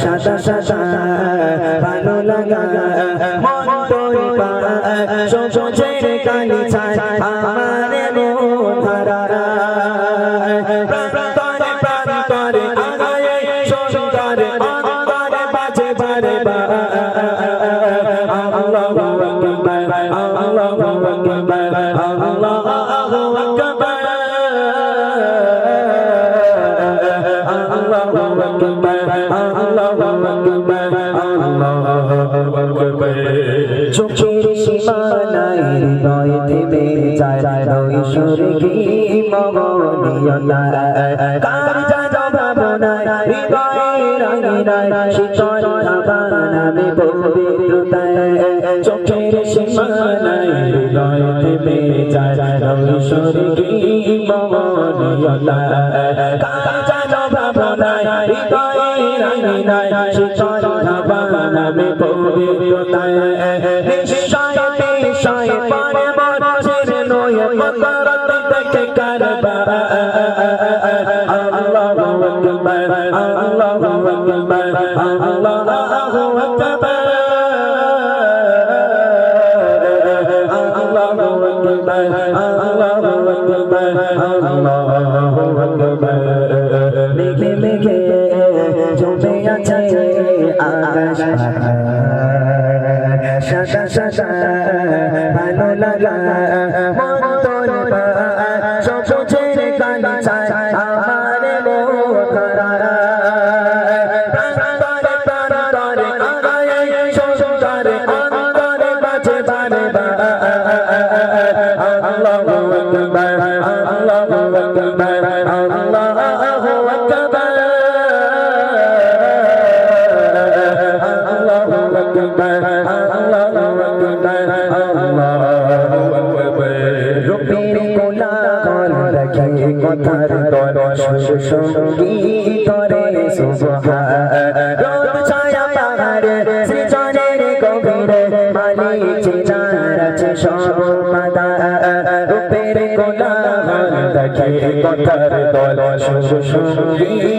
সাদা সাদা ভালো লাগা মন তোর সবুজের কালি ছায় আমার মন হারা প্রান্তরে প্রান্তরে আগায়ে সুন্দর অন্তরে বাজে বারে আল্লাহু আকবার আল্লাহু আকবার আল্লাহু আকবার চোখের সীমানায় হৃদয় থেমে যায় নৈশরে কি মমনীয়তা কার জানো ভাবনায় হৃদয়ের আঙিনায় শীতল হাওয়া নামে পবিত্রতায় চোখের সীমানায় হৃদয় থেমে যায় নৈশরে কি মমনীয়তা কার জানো ভাবনায় হৃদয়ের আঙিনায় শীতল হাওয়া নামে পবিত্রতায় নিশ্চয় নিশ্চয় পারে মরছের নয় মকরত দেখে কারবা আল্লাহু আকবার আল্লাহু আকবার আল্লাহু আকবার আল্লাহু আকবার আল্লাহু আকবার আল্লাহু আকবার মেঘে মেঘে জমে আছে আকাশ সাদা সাদা ভালো লাগা মন তোর সবুজের কালি ছায় আমার মন হারা প্রান্তরে প্রান্তরে আগায়ে সুন্দর অন্তরে বাজে বারে আল্লাহু আকবার আল্লাহু আকবার আল্লাহু আকবার কথার দল সঙ্গীতরে সুবহান ছায়া পাহাড়ে সৃজনের গভীরে মালিক চিনার আছে সর্বদা রূপের কোলাহল দেখে কথার দল সঙ্গীত